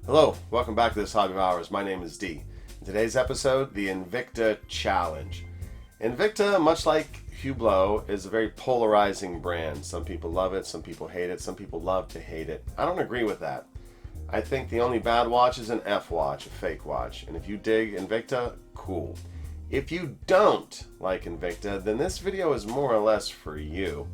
Hello, welcome back to this Hobby of Hours. My name is D. In today's episode, the Invicta Challenge. Invicta, much like Hublot, is a very polarizing brand. Some people love it, some people hate it, some people love to hate it. I don't agree with that. I think the only bad watch is an F watch, a fake watch. And if you dig Invicta, cool. If you don't like Invicta, then this video is more or less for you.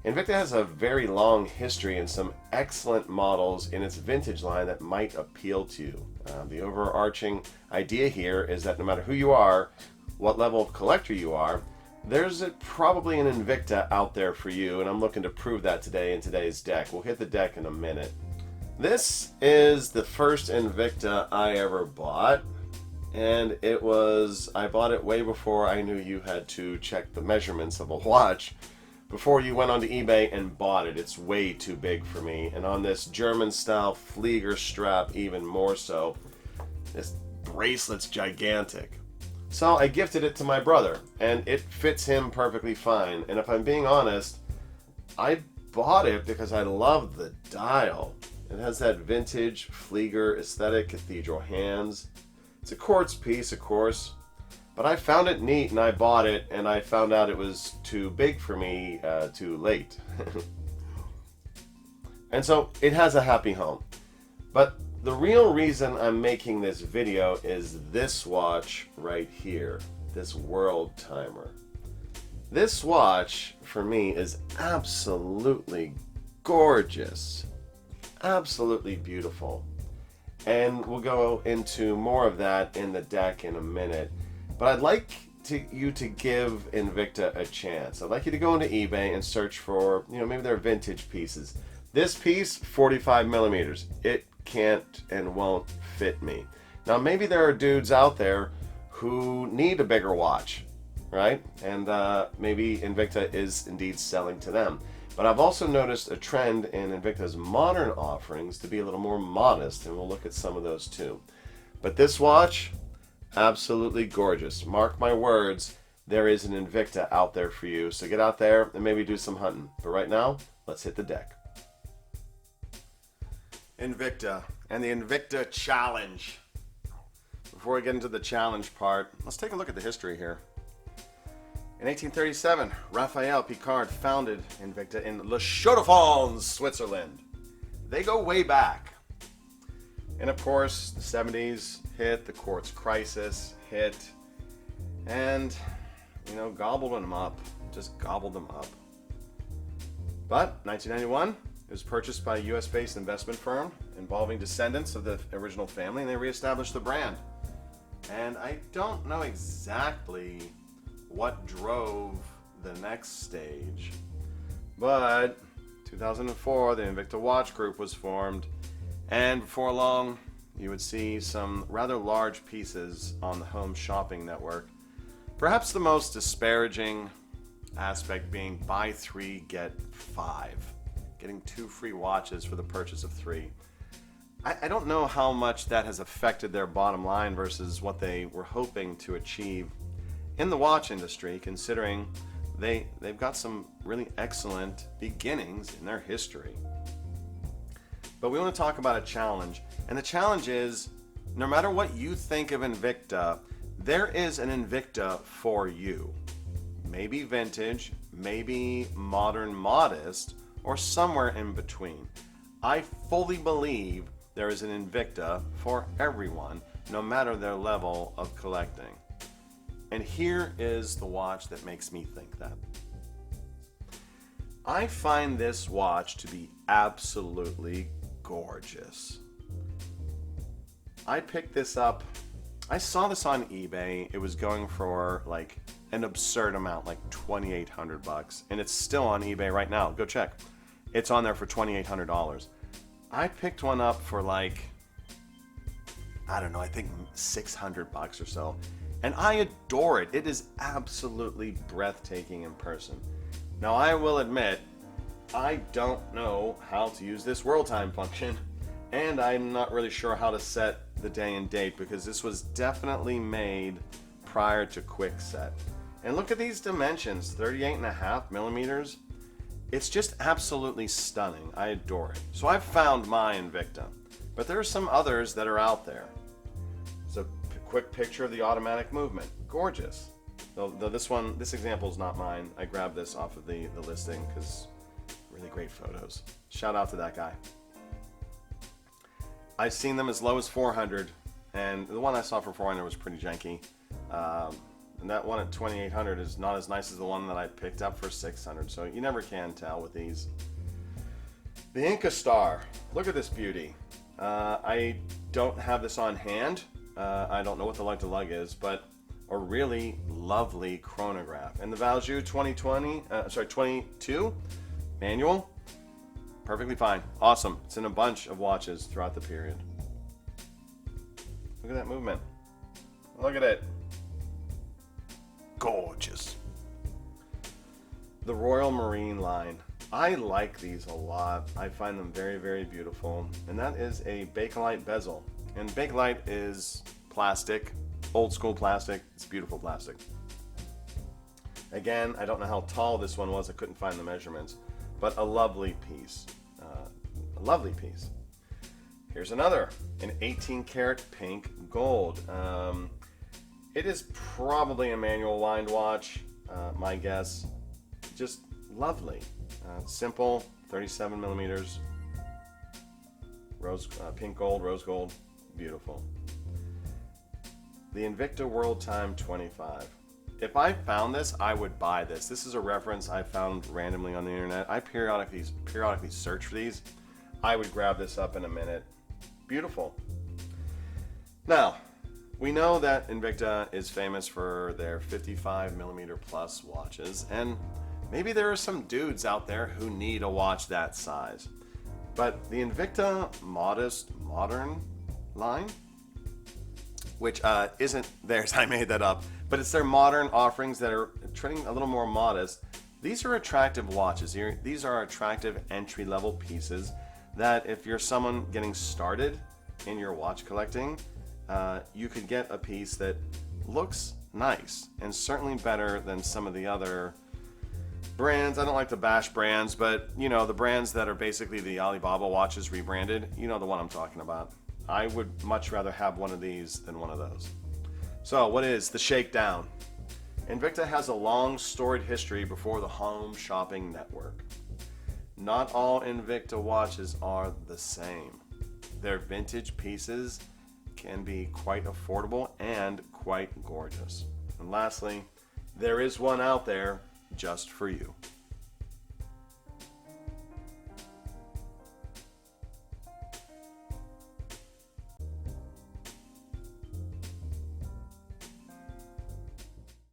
Invicta has a very long history and some excellent models in its vintage line that might appeal to you. The overarching idea here is that no matter who you are, what level of collector you are, there's probably an Invicta out there for you, and I'm looking to prove that today in today's deck. We'll hit the deck in a minute. This is the first Invicta I ever bought, and I bought it way before I knew you had to check the measurements of a watch. Before you went onto eBay and bought it. It's way too big for me. And on this German style Flieger strap even more so. This bracelet's gigantic. So I gifted it to my brother and it fits him perfectly fine. And if I'm being honest, I bought it because I love the dial. It has that vintage Flieger aesthetic, cathedral hands. It's a quartz piece, of course. But I found it neat and I bought it, and I found out it was too big for me too late. And so it has a happy home. But the real reason I'm making this video is this watch right here, this World Timer. This watch for me is absolutely gorgeous, absolutely beautiful. And we'll go into more of that in the deck in a minute. But I'd like you to give Invicta a chance. I'd like you to go into eBay and search for, maybe their vintage pieces. This piece, 45 millimeters. It can't and won't fit me. Now, maybe there are dudes out there who need a bigger watch, right? And maybe Invicta is indeed selling to them. But I've also noticed a trend in Invicta's modern offerings to be a little more modest, and we'll look at some of those too. But this watch, absolutely gorgeous. Mark my words, there is an Invicta out there for you. So get out there and maybe do some hunting. But right now, let's hit the deck. Invicta and the Invicta Challenge. Before we get into the challenge part, let's take a look at the history here. In 1837, Raphael Picard founded Invicta in Le Chaux-de-Fonds, Switzerland. They go way back. And of course, the 70s hit, the quartz crisis hit, and, gobbled them up. Just gobbled them up. But 1991, it was purchased by a US-based investment firm involving descendants of the original family, and they reestablished the brand. And I don't know exactly what drove the next stage, but 2004, the Invicta Watch Group was formed. And before long, you would see some rather large pieces on the home shopping network. Perhaps the most disparaging aspect being buy 3, get 5. Getting 2 free watches for the purchase of 3. I don't know how much that has affected their bottom line versus what they were hoping to achieve in the watch industry, considering they've got some really excellent beginnings in their history. But we want to talk about a challenge. And the challenge is, no matter what you think of Invicta, there is an Invicta for you. Maybe vintage, maybe modern modest, or somewhere in between. I fully believe there is an Invicta for everyone, no matter their level of collecting. And here is the watch that makes me think that. I find this watch to be absolutely gorgeous. I picked this up. I saw this on eBay. It was going for like an absurd amount, like $2,800, and it's still on eBay right now. Go check. It's on there for $2,800. I picked one up for like, I don't know, I think $600 or so, and I adore it. It is absolutely breathtaking in person. Now, I will admit, I don't know how to use this world time function, and I'm not really sure how to set the day and date because this was definitely made prior to Quickset. And look at these dimensions, 38.5 millimeters. It's just absolutely stunning. I adore it. So I've found my Invicta. But there are some others that are out there. So quick picture of the automatic movement. Gorgeous. Though this example is not mine. I grabbed this off of the listing because really great photos. Shout out to that guy. I've seen them as low as 400, and the one I saw for 400 was pretty janky. And that one at 2800 is not as nice as the one that I picked up for 600. So you never can tell with these. The Inca Star. Look at this beauty. I don't have this on hand. I don't know what the lug-to-lug is, but a really lovely chronograph. And the Valjoux 22 manual, perfectly fine. Awesome. It's in a bunch of watches throughout the period. Look at that movement. Look at it. Gorgeous. The Royal Marine line. I like these a lot. I find them very, very beautiful. And that is a Bakelite bezel. And Bakelite is plastic, old school plastic. It's beautiful plastic. Again, I don't know how tall this one was. I couldn't find the measurements. But a lovely piece. A lovely piece. Here's another, an 18 karat pink gold. It is probably a manual lined watch, my guess. Just lovely. Simple, 37 millimeters. Rose, pink gold, rose gold. Beautiful. The Invicta World Time 25. If I found this, I would buy this. This is a reference I found randomly on the internet. I periodically search for these. I would grab this up in a minute. Beautiful. Now, we know that Invicta is famous for their 55 millimeter plus watches, and maybe there are some dudes out there who need a watch that size. But the Invicta Modest Modern line, which isn't theirs, I made that up, but it's their modern offerings that are trending a little more modest. These are attractive watches. These are attractive entry-level pieces that if you're someone getting started in your watch collecting, you could get a piece that looks nice and certainly better than some of the other brands. I don't like to bash brands, but you know, the brands that are basically the Alibaba watches rebranded, you know the one I'm talking about. I would much rather have one of these than one of those. So what is the shakedown? Invicta has a long storied history before the home shopping network. Not all Invicta watches are the same. Their vintage pieces can be quite affordable and quite gorgeous. And lastly, there is one out there just for you.